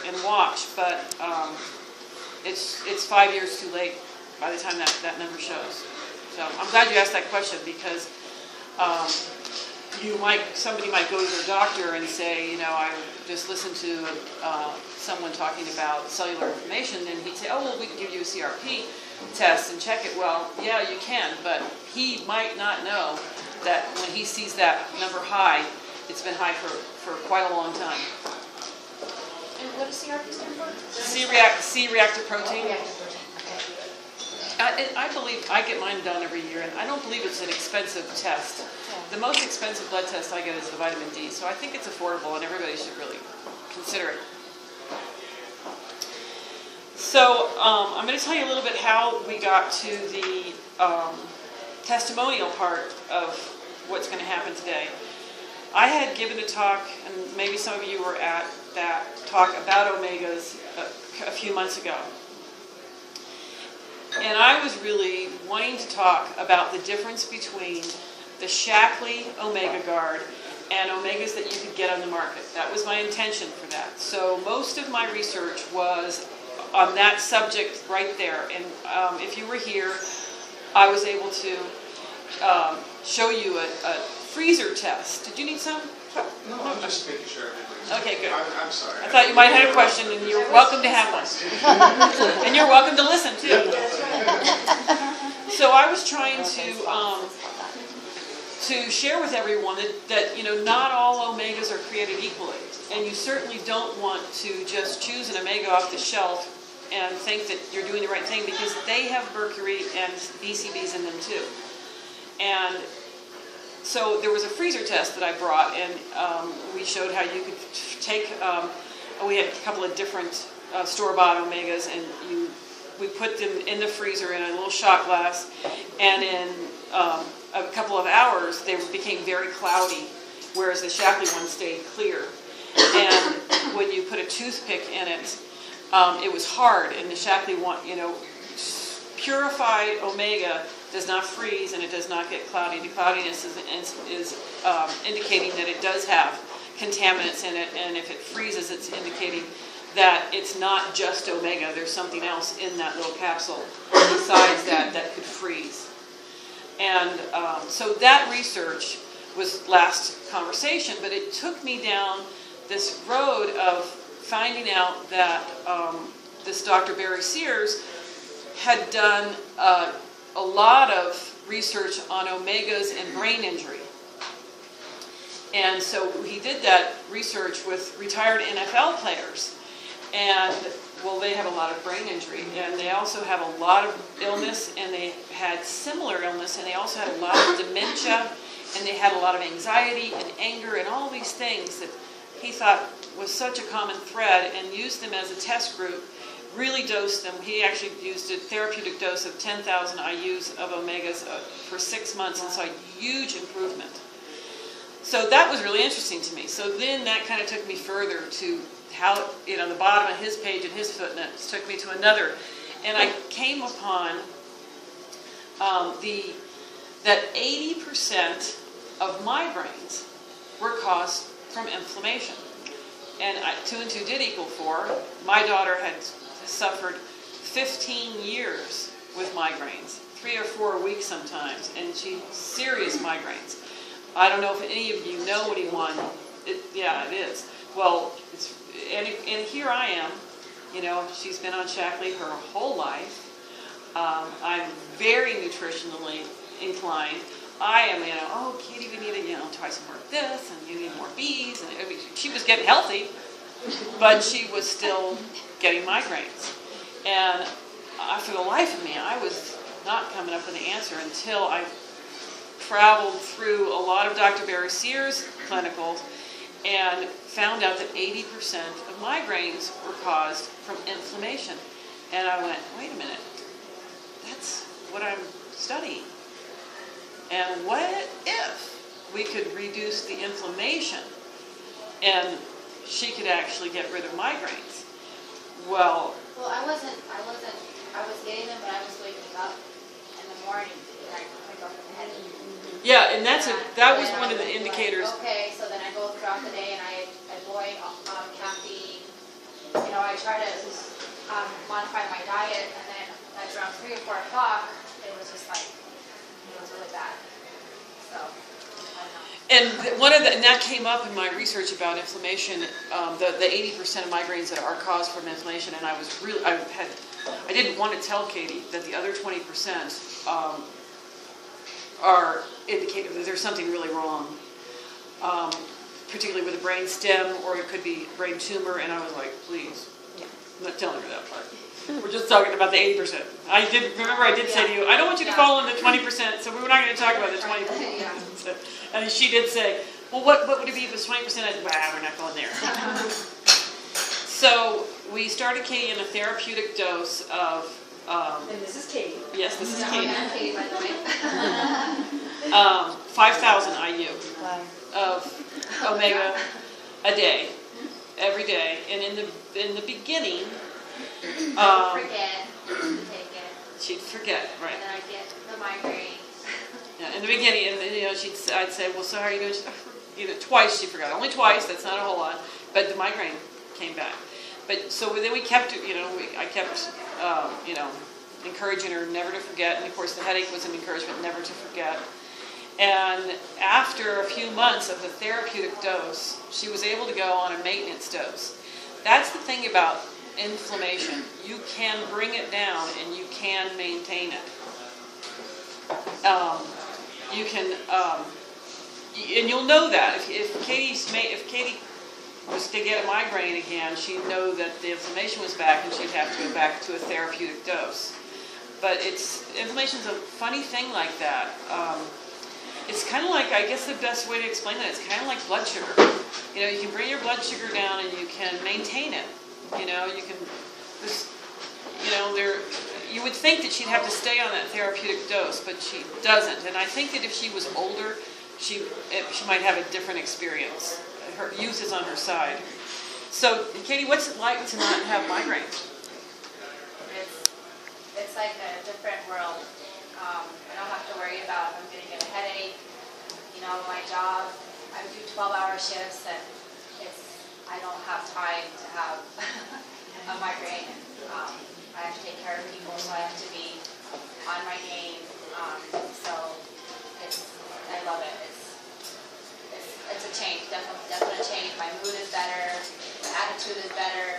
and watch, but it's 5 years too late by the time that number shows. So I'm glad you asked that question, because somebody might go to their doctor and say, I just listened to someone talking about cellular inflammation, and he'd say, oh, well, we can give you a CRP test and check it. Well, yeah, you can, but he might not know that when he sees that number high, it's been high for quite a long time. And what does CRP stand for? C-reactive protein. Reactive protein. I believe, I get mine done every year, and I don't believe it's an expensive test. The most expensive blood test I get is the vitamin D, so I think it's affordable, and everybody should really consider it. So I'm going to tell you a little bit how we got to the testimonial part of what's going to happen today. I had given a talk, and maybe some of you were at that talk about omegas a few months ago. And I was really wanting to talk about the difference between the Shaklee Omega Guard and omegas that you could get on the market. That was my intention for that. So most of my research was on that subject right there. And if you were here, I was able to show you a freezer test. Did you need some? No, I'm just making sure everybody's... Okay, good. I'm sorry. I thought you might have a question, and you're welcome to have one. And you're welcome to listen, too. So I was trying to share with everyone that not all omegas are created equally. And you certainly don't want to just choose an omega off the shelf and think that you're doing the right thing, because they have mercury and BCBs in them, too. And so there was a freezer test that I brought, and we showed how you could take, we had a couple of different store-bought omegas, and we put them in the freezer in a little shot glass, and in a couple of hours they became very cloudy, whereas the Shaklee one stayed clear. And when you put a toothpick in it, it was hard, and the Shaklee one, purified omega does not freeze, and it does not get cloudy. The cloudiness is indicating that it does have contaminants in it, and if it freezes, it's indicating that it's not just omega. There's something else in that little capsule besides that could freeze. And so that research was last conversation, but it took me down this road of finding out that this Dr. Barry Sears had done a lot of research on omegas and brain injury. And so he did that research with retired NFL players. And, well, they have a lot of brain injury. And they also have a lot of illness, and they had similar illness, and they also had a lot of dementia, and they had a lot of anxiety and anger and all these things that he thought was such a common thread, and used them as a test group. Really dosed them. He actually used a therapeutic dose of 10,000 IUs of omegas for 6 months, and saw a huge improvement. So that was really interesting to me. So then that kind of took me further to how, the bottom of his page and his footnotes took me to another. And I came upon that 80% of migraines were caused from inflammation. And 2 and 2 did equal 4. My daughter had suffered 15 years with migraines, 3 or 4 weeks sometimes, and serious migraines. I don't know if any of you know anyone. Yeah, it is. Well, and here I am. She's been on Shaklee her whole life. I'm very nutritionally inclined. I am, Katie, we need to, try some more of this, and you need more B's. And she was getting healthy, but she was still getting migraines. And for the life of me, I was not coming up with an answer until I traveled through a lot of Dr. Barry Sears clinicals and found out that 80% of migraines were caused from inflammation. And I went, wait a minute, that's what I'm studying. And what if we could reduce the inflammation and she could actually get rid of migraines? Well, I was getting them, but I was waking up in the morning and I go to the head. yeah, and that was one of the indicators. Like, okay, so then I go throughout the day and I avoid caffeine. I I tried to modify my diet, and then at around 3 or 4 o'clock, it was just like, it was really bad. So, I don't know. And that came up in my research about inflammation, the 80% of migraines that are caused from inflammation, and I didn't want to tell Katie that the other 20% are indicating that there's something really wrong, particularly with a brain stem, or it could be brain tumor, and I was like, please, I'm not telling her that part. We're just talking about the 80%. I did say to you, I don't want you to fall in the 20%, so we're not going to talk about the 20%. So, and she did say, well, what would it be if it was 20%? I said, we're not going there. So we started Katie in a therapeutic dose of... and this is Katie. Yes, this is Katie. I'm Katie, by the way. 5,000 IU Wow. of omega a day, every day. And in the beginning... Forget to take it. She'd forget, right. And then I get the migraine. Yeah, in the beginning, and I'd say, well, so how are you doing? Twice she forgot. Only twice, that's not a whole lot. But the migraine came back. But so then we kept, I kept, encouraging her never to forget. And of course the headache was an encouragement never to forget. And after a few months of the therapeutic dose, she was able to go on a maintenance dose. That's the thing about inflammation. You can bring it down and you can maintain it. You can, and you'll know that if Katie was to get a migraine again, she'd know that the inflammation was back and she'd have to go back to a therapeutic dose. But inflammation's a funny thing like that. It's kind of like, I guess the best way to explain that, it's kind of like blood sugar. You can bring your blood sugar down and you can maintain it. You can just, you would think that she'd have to stay on that therapeutic dose, but she doesn't. And I think that if she was older, she might have a different experience. Her youth is on her side. So, Katie, what's it like to not have migraines? It's like a different world. I don't have to worry about if I'm going to get a headache. My job, I do 12-hour shifts, and I don't have time to have a migraine. I have to take care of people, so I have to be on my game. So I love it. It's a change, definitely a change. My mood is better, my attitude is better.